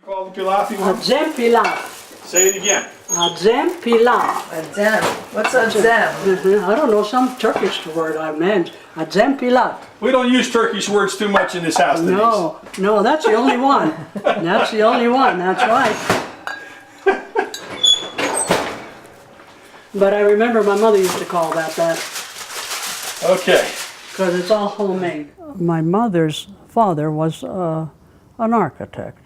Call the pilaf one? Adzem pilaf. Say it again. Adzem pilaf. Adzem. What's adzem? I don't know, some Turkish word I meant. Adzem pilaf. We don't use Turkish words too much in this house, Denise. No, that's the only one. That's the only one, that's right. But I remember my mother used to call that. Okay. Because it's all homemade. My mother's father was an architect.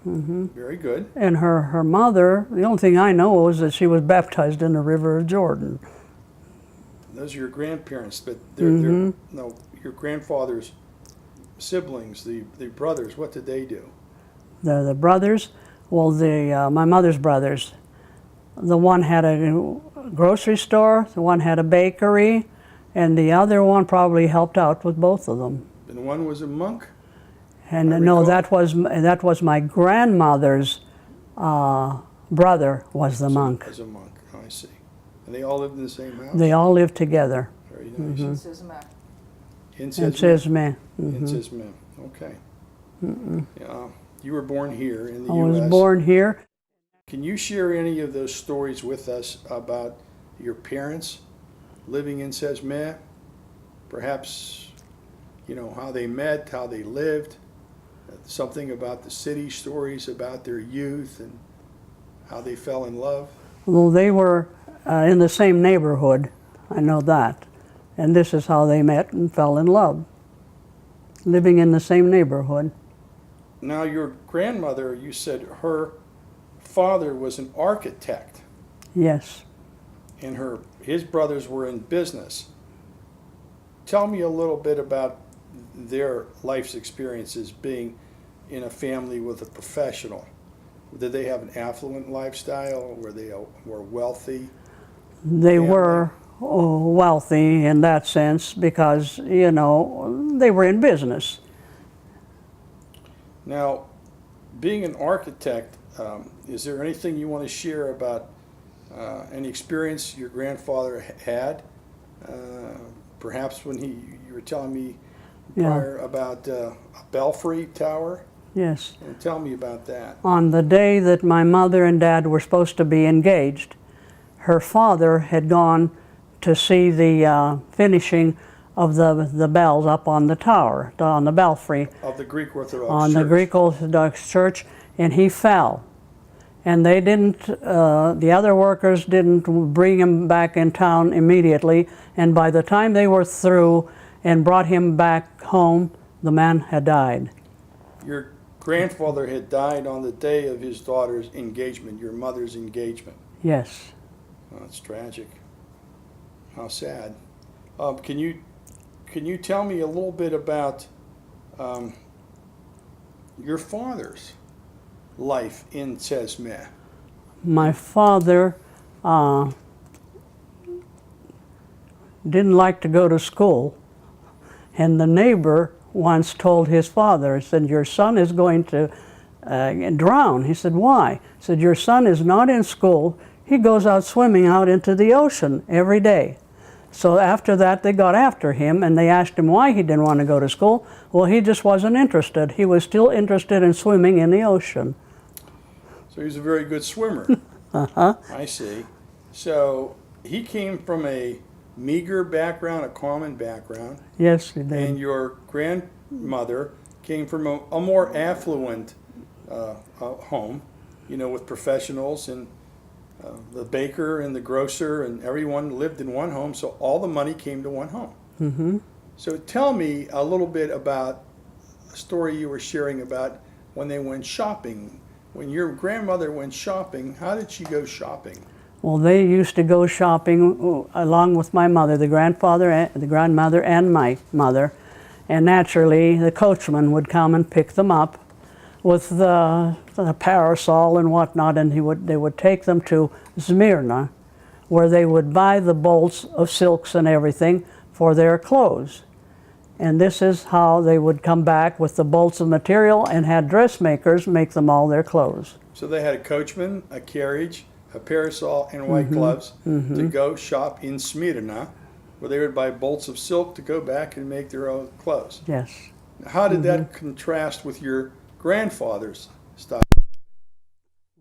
Very good. And her mother, the only thing I know is that she was baptized in the River of Jordan. Those are your grandparents, but they're no, your grandfather's siblings, the brothers, what did they do? The brothers, well, my mother's brothers, the one had a grocery store, the one had a bakery, and the other one probably helped out with both of them. And one was a monk? And no, that was my grandmother's brother was the monk. As a monk, I see. And they all lived in the same house? They all lived together. Very nice. In Sesme. In Sesme, okay. You were born here in the I U.S. was born here. Can you share any of those stories with us about your parents living in Sesme? Perhaps, you know, how they met, how they lived, something about the city, stories about their youth and how they fell in love? Well, they were in the same neighborhood, I know that. And this is how they met and fell in love, living in the same neighborhood. Now, your grandmother, you said her father was an architect. Yes. And his brothers were in business. Tell me a little bit about their life's experiences being in a family with a professional. Did they have an affluent lifestyle? Were they were wealthy? They family? were wealthy in that sense because, you know, they were in business. Now, being an architect, is there anything you want to share about any experience your grandfather had? Perhaps when you were telling me prior about a belfry tower? Yes. Tell me about that. On the day that my mother and dad were supposed to be engaged, her father had gone to see the finishing of the bells up on the tower, on the belfry. Of the Greek Orthodox on Church. the Greek Orthodox Church, and he fell. And they didn't, the other workers didn't bring him back in town immediately, and by the time they were through and brought him back home, the man had died. Your grandfather had died on the day of his daughter's engagement, your mother's engagement. Yes. Oh, that's tragic. How sad. Can you tell me a little bit about your father's life in Sesme? My father didn't like to go to school, and the neighbor once told his father, he said, "Your son is going to drown." He said, "Why?" He said, "Your son is not in school. He goes out swimming out into the ocean every day." So after that, they got after him, and they asked him why he didn't want to go to school. Well, he just wasn't interested. He was still interested in swimming in the ocean. So he's a very good swimmer. I see. So he came from a meager background, a common background. Yes, he did. And your grandmother came from a more affluent home, you know, with professionals and the baker and the grocer and everyone lived in one home, so all the money came to one home. Mm-hmm. So tell me a little bit about a story you were sharing about when they went shopping. When your grandmother went shopping, how did she go shopping? Well, they used to go shopping along with my mother, the grandmother and my mother, and naturally the coachman would come and pick them up with the parasol and whatnot, and they would take them to Smyrna, where they would buy the bolts of silks and everything for their clothes. And this is how they would come back with the bolts of material and had dressmakers make them all their clothes. So they had a coachman, a carriage, a parasol, and white gloves to go shop in Smyrna, where they would buy bolts of silk to go back and make their own clothes. Yes. How did that contrast with your grandfathers stopped?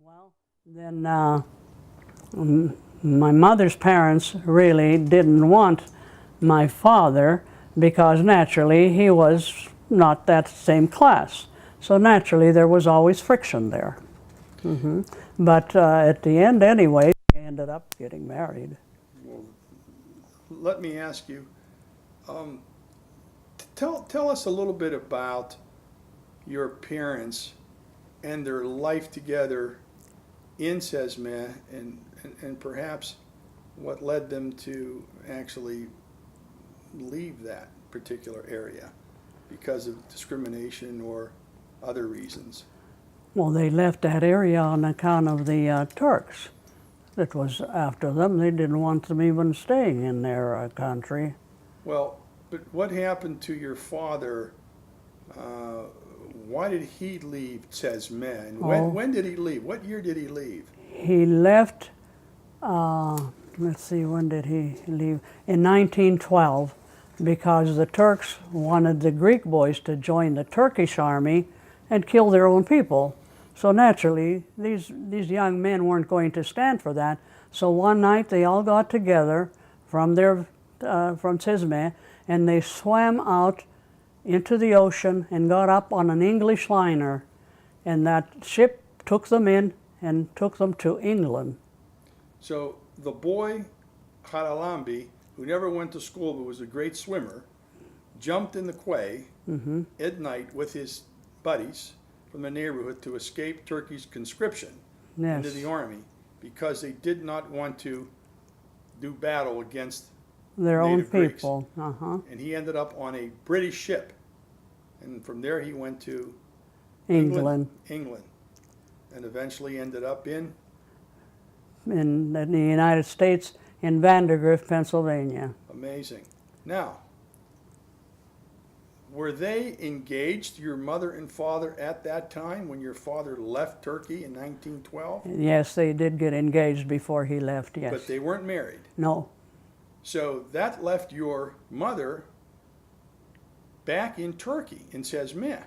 Well, then my mother's parents really didn't want my father because naturally he was not that same class. So naturally there was always friction there. But at the end anyway, we ended up getting married. Well, let me ask you, tell us a little bit about your parents and their life together in Sesme, and perhaps what led them to actually leave that particular area because of discrimination or other reasons. Well, they left that area on account of the Turks that was after them. They didn't want them even staying in their country. Well, but what happened to your father? Why did he leave Sesme? And when did he leave? What year did he leave? He left, let's see, when did he leave? In 1912, because the Turks wanted the Greek boys to join the Turkish army and kill their own people. So naturally, these young men weren't going to stand for that. So one night they all got together from Sesme, and they swam out into the ocean and got up on an English liner, and that ship took them in and took them to England. So the boy Haralambi, who never went to school but was a great swimmer, jumped in the quay at night with his buddies from the neighborhood to escape Turkey's conscription into the army because they did not want to do battle against Their own native Greeks. people. And he ended up on a British ship. And from there he went to England. And eventually ended up in In the United States, in Vandergrift, Pennsylvania. amazing. Now, were they engaged, your mother and father, at that time when your father left Turkey in 1912? Yes, they did get engaged before he left, yes. But they weren't married. No. So that left your mother back in Turkey, in Sesme.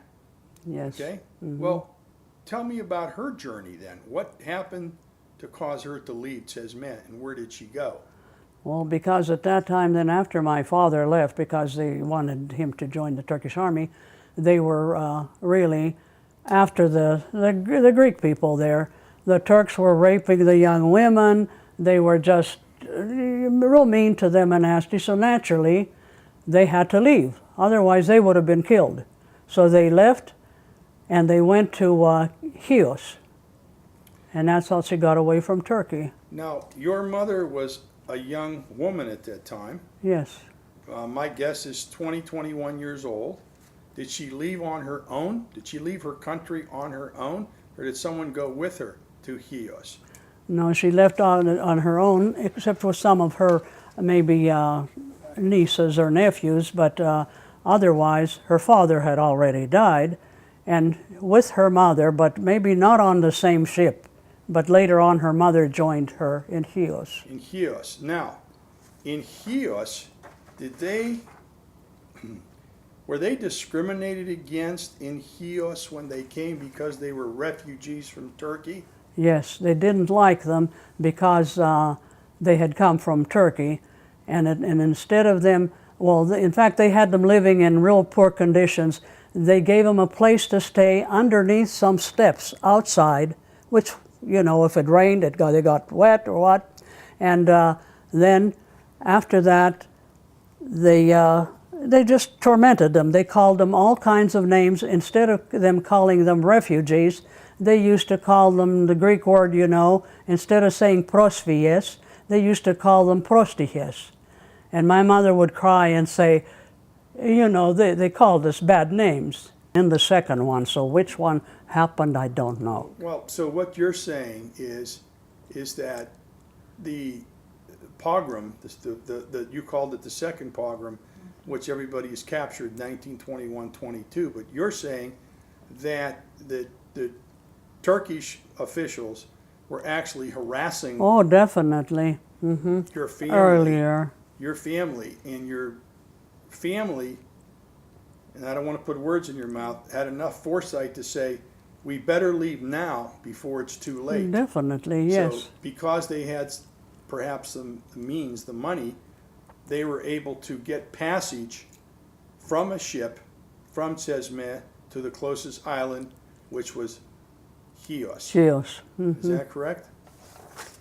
Yes. Okay? Well, tell me about her journey then. What happened to cause her to leave Sesme, and where did she go? Well, because at that time, then after my father left, because they wanted him to join the Turkish army, they were really after the Greek people there. The Turks were raping the young women. They were just real mean to them and nasty, so naturally they had to leave. Otherwise they would have been killed. So they left and they went to Chios, and that's how she got away from Turkey. Now, your mother was a young woman at that time. Yes. My guess is 21 years old. Did she leave on her own? Did she leave her country on her own? Or did someone go with her to Chios? No, she left on her own, except for some of her maybe nieces or nephews, but otherwise her father had already died, and with her mother, but maybe not on the same ship. But later on, her mother joined her in Chios. In Chios. Now, in Chios, were they discriminated against in Chios when they came because they were refugees from Turkey? Yes, they didn't like them because they had come from Turkey, and instead of them, well, in fact, they had them living in real poor conditions. They gave them a place to stay underneath some steps outside, which, you know, if it rained, they got wet or what. And then after that, they just tormented them. They called them all kinds of names. Instead of them calling them refugees, they used to call them the Greek word, you know, instead of saying prosvies, they used to call them prostiches. And my mother would cry and say, you know, they called us bad names in the second one. So which one happened, I don't know. Well, so what you're saying is that the pogrom, you called it the second pogrom, which everybody is captured 1921-22, but you're saying that the Turkish officials were actually harassing Oh, definitely. your family. Earlier. Your family, and your family and I don't want to put words in your mouth, had enough foresight to say, we better leave now before it's too late. Definitely, yes. So because they had perhaps the means, the money, they were able to get passage from a ship from Cesme to the closest island, which was Chios. Chios. Is that correct?